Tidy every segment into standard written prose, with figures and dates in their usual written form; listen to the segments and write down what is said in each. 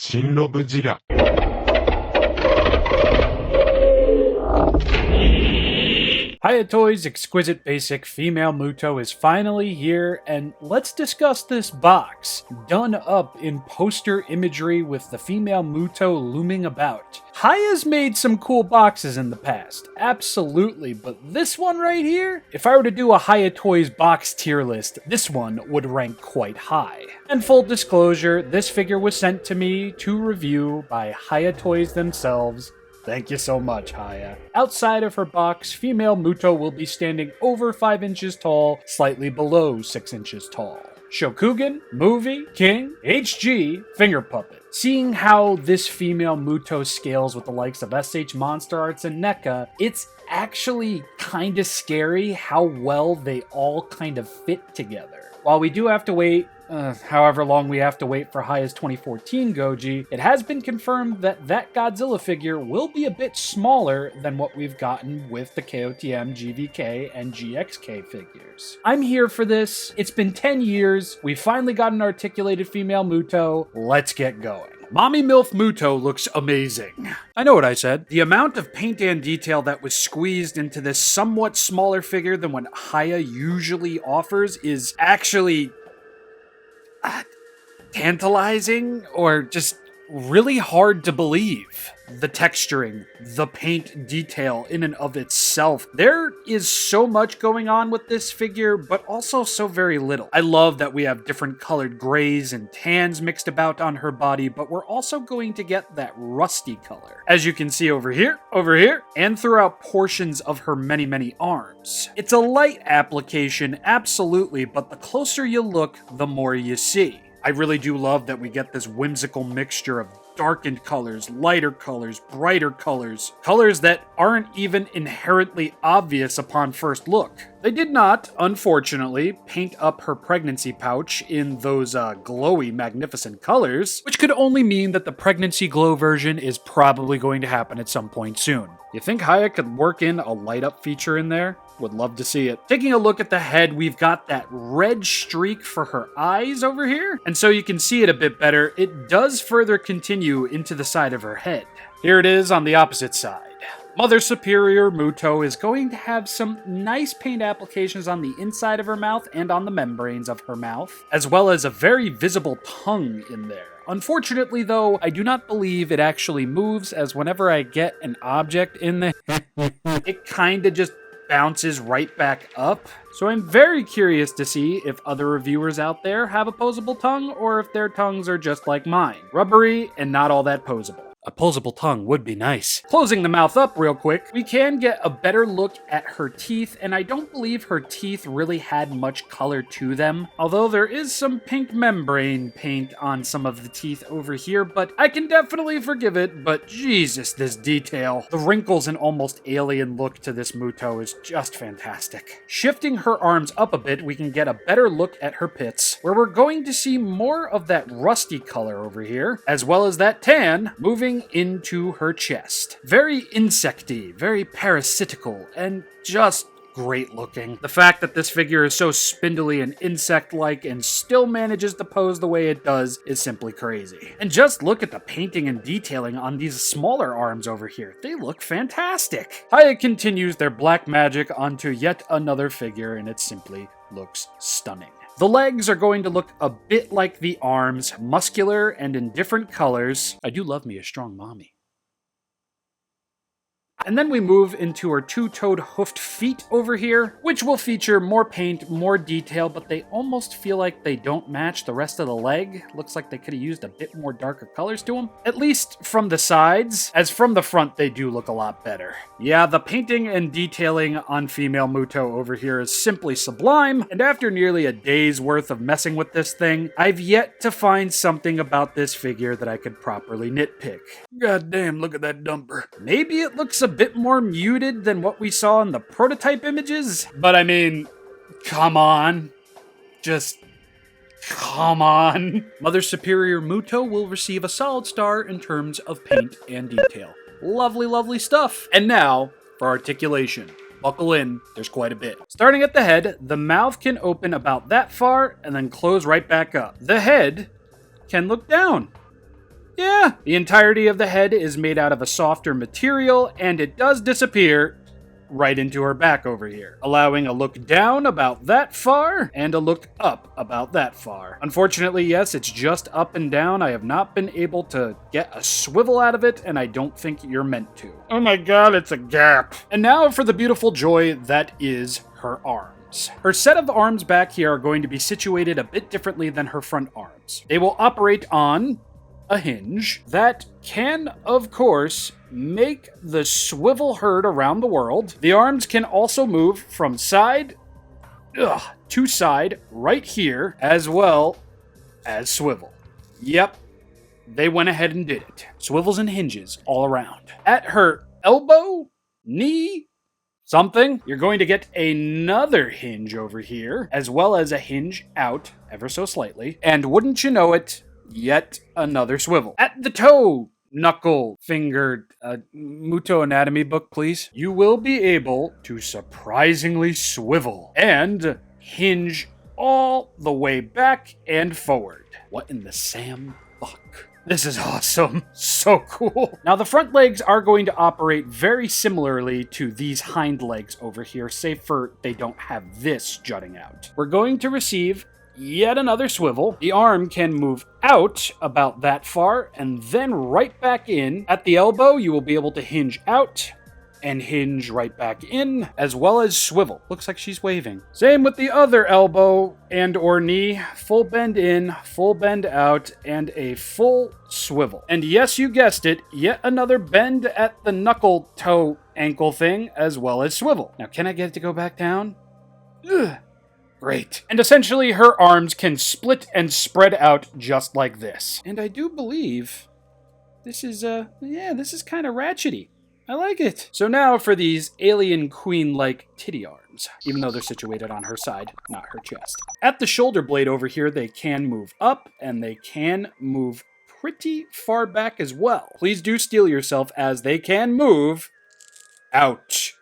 ShinRobjira. Hiya Toys' exquisite basic female Muto is finally here, and let's discuss this box, done up in poster imagery with the female Muto looming about. Hiya's made some cool boxes in the past, absolutely, but this one right here? If I were to do a Hiya Toys box tier list, this one would rank quite high. And full disclosure, this figure was sent to me to review by Hiya Toys themselves. Thank you so much, Hiya. Outside of her box, female Muto will be standing over 5 inches tall, slightly below 6 inches tall. Shokugan, Movie, King, HG, Finger Puppet. Seeing how this female Muto scales with the likes of SH Monster Arts and NECA, it's actually kinda scary how well they all kind of fit together. While we do have to wait however long we have to wait for Hiya's 2014 Goji, it has been confirmed that that Godzilla figure will be a bit smaller than what we've gotten with the KOTM, GVK, and GXK figures. I'm here for this. It's been 10 years. We finally got an articulated female Muto. Let's get going. Mommy MILF Muto looks amazing. I know what I said. The amount of paint and detail that was squeezed into this somewhat smaller figure than what Hiya usually offers is actually tantalizing, or just really hard to believe. The texturing, the paint detail in and of itself. There is so much going on with this figure, but also so very little. I love that we have different colored grays and tans mixed about on her body, but we're also going to get that rusty color. As you can see over here, and throughout portions of her many arms. It's a light application, absolutely, but the closer you look, the more you see. I really do love that we get this whimsical mixture of darkened colors, lighter colors, brighter colors, colors that aren't even inherently obvious upon first look. They did not, unfortunately, paint up her pregnancy pouch in those glowy, magnificent colors, which could only mean that the pregnancy glow version is probably going to happen at some point soon. You think Hiya could work in a light up feature in there? Would love to see it. Taking a look at the head, we've got that red streak for her eyes over here, and so you can see it a bit better, it does further continue into the side of her head. Here it is on the opposite side. Mother Superior Muto is going to have some nice paint applications on the inside of her mouth and on the membranes of her mouth, as well as a very visible tongue in there. Unfortunately, though, I do not believe it actually moves, as whenever I get an object in there, it kinda just bounces right back up. So I'm very curious to see if other reviewers out there have a posable tongue, or if their tongues are just like mine, rubbery and not all that posable. A posable tongue would be nice. Closing the mouth up real quick, we can get a better look at her teeth, and I don't believe her teeth really had much color to them, although there is some pink membrane paint on some of the teeth over here, but I can definitely forgive it. But Jesus, this detail. The wrinkles and almost alien look to this Muto is just fantastic. Shifting her arms up a bit, we can get a better look at her pits, where we're going to see more of that rusty color over here, as well as that tan moving into her chest. Very insecty, very parasitical, and just great looking. The fact that this figure is so spindly and insect-like and still manages to pose the way it does is simply crazy. And just look at the painting and detailing on these smaller arms over here. They look fantastic. Hiya continues their black magic onto yet another figure, and it simply looks stunning. The legs are going to look a bit like the arms, muscular and in different colors. I do love me a strong mommy. And then we move into her two-toed hoofed feet over here, which will feature more paint, more detail, but they almost feel like they don't match the rest of the leg. Looks like they could have used a bit more darker colors to them, at least from the sides, as from the front they do look a lot better. Yeah, the painting and detailing on female Muto over here is simply sublime, and after nearly a day's worth of messing with this thing, I've yet to find something about this figure that I could properly nitpick. God damn, look at that dumper. Maybe it looks a bit more muted than what we saw in the prototype images, but I mean, come on. Just come on. Mother Superior Muto will receive a solid star in terms of paint and detail. Lovely, lovely stuff. And now for articulation. Buckle in, there's quite a bit. Starting at the head, the mouth can open about that far and then close right back up. The head can look down. Yeah, the entirety of the head is made out of a softer material, and it does disappear right into her back over here, allowing a look down about that far and a look up about that far. Unfortunately, yes, it's just up and down. I have not been able to get a swivel out of it, and I don't think you're meant to. Oh my god, it's a gap. And now for the beautiful joy that is her arms. Her set of arms back here are going to be situated a bit differently than her front arms. They will operate on a hinge that can, of course, make the swivel heard around the world. The arms can also move from side to side right here, as well as swivel. Yep, they went ahead and did it. Swivels and hinges all around. At her elbow, knee, something, you're going to get another hinge over here, as well as a hinge out ever so slightly. And wouldn't you know it, yet another swivel. At the toe, knuckle, finger, Muto anatomy book, please. You will be able to surprisingly swivel and hinge all the way back and forward. What in the Sam fuck? This is awesome. So cool. Now, the front legs are going to operate very similarly to these hind legs over here, save for they don't have this jutting out. We're going to receive yet another swivel. The arm can move out about that far and then right back in. At the elbow, you will be able to hinge out and hinge right back in, as well as swivel. Looks like she's waving. Same with the other elbow and or knee. Full bend in, full bend out, and a full swivel. And yes, you guessed it, yet another bend at the knuckle toe ankle thing, as well as swivel. Now, can I get it to go back down? Ugh. Great. And essentially, her arms can split and spread out just like this. And I do believe this is, this is kind of ratchety. I like it. So now for these alien queen-like titty arms, even though they're situated on her side, not her chest. At the shoulder blade over here, they can move up, and they can move pretty far back as well. Please do steel yourself, as they can move out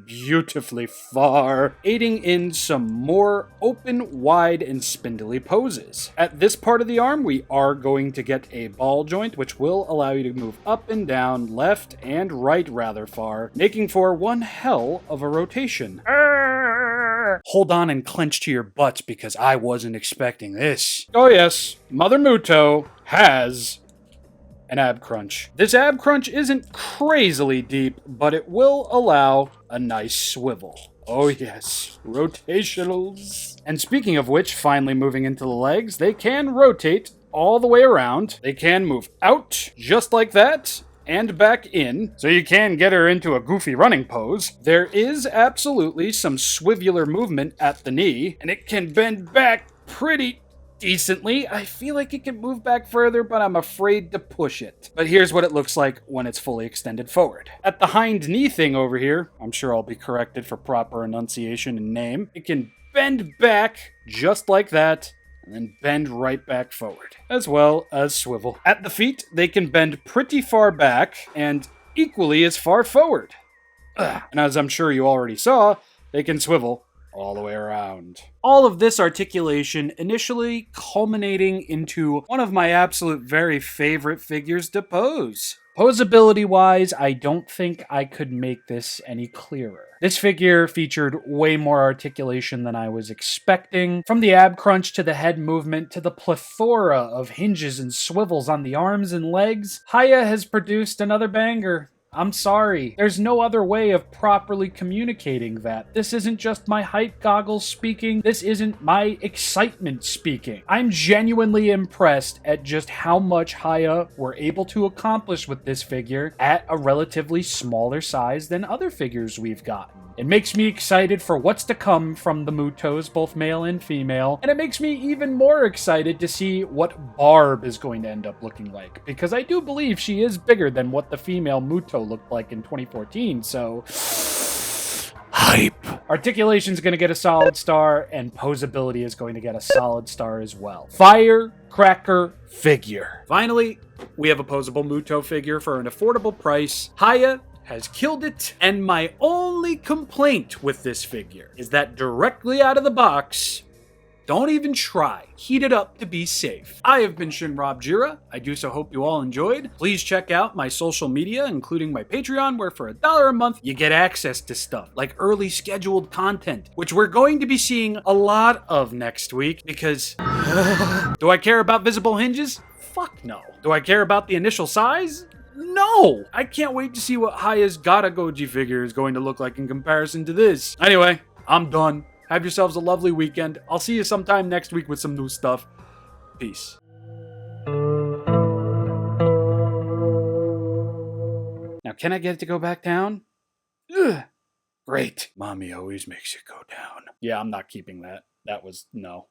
beautifully far, aiding in some more open, wide, and spindly poses. At this part of the arm, we are going to get a ball joint, which will allow you to move up and down, left and right rather far, making for one hell of a rotation. Hold on and clench to your butts, because I wasn't expecting this. Oh yes, Mother Muto has an ab crunch. This ab crunch isn't crazily deep, but it will allow a nice swivel. Oh yes, rotationals. And speaking of which, finally moving into the legs, they can rotate all the way around. They can move out, just like that, and back in, so you can get her into a goofy running pose. There is absolutely some swivular movement at the knee, and it can bend back pretty decently. I feel like it can move back further, but I'm afraid to push it. But here's what it looks like when it's fully extended forward. At the hind knee thing over here, I'm sure I'll be corrected for proper enunciation and name, it can bend back just like that, and then bend right back forward, as well as swivel. At the feet, they can bend pretty far back and equally as far forward. And as I'm sure you already saw, they can swivel all the way around. All of this articulation initially culminating into one of my absolute very favorite figures to pose. Posability-wise, I don't think I could make this any clearer. This figure featured way more articulation than I was expecting. From the ab crunch to the head movement to the plethora of hinges and swivels on the arms and legs, Hiya has produced another banger. I'm sorry. There's no other way of properly communicating that. This isn't just my hype goggles speaking. This isn't my excitement speaking. I'm genuinely impressed at just how much Hiya were able to accomplish with this figure at a relatively smaller size than other figures we've gotten. It makes me excited for what's to come from the Mutos, both male and female, and it makes me even more excited to see what Barb is going to end up looking like, because I do believe she is bigger than what the female Muto looked like in 2014, so hype. Articulation's going to get a solid star, and posability is going to get a solid star as well. Firecracker figure. Finally, we have a posable Muto figure for an affordable price. Hiya has killed it, and my only complaint with this figure is that directly out of the box, Don't even try. Heat it up to be safe. I have been ShinRobjira. I do so hope you all enjoyed. Please check out my social media, including my Patreon, where for $1 a month, you get access to stuff like early scheduled content, which we're going to be seeing a lot of next week because do I care about visible hinges? Fuck no. Do I care about the initial size? No! I can't wait to see what Hiya's Gotagoji figure is going to look like in comparison to this. Anyway, I'm done. Have yourselves a lovely weekend. I'll see you sometime next week with some new stuff. Peace. Now, can I get it to go back down? Ugh. Great. Mommy always makes it go down. Yeah, I'm not keeping that. That was no.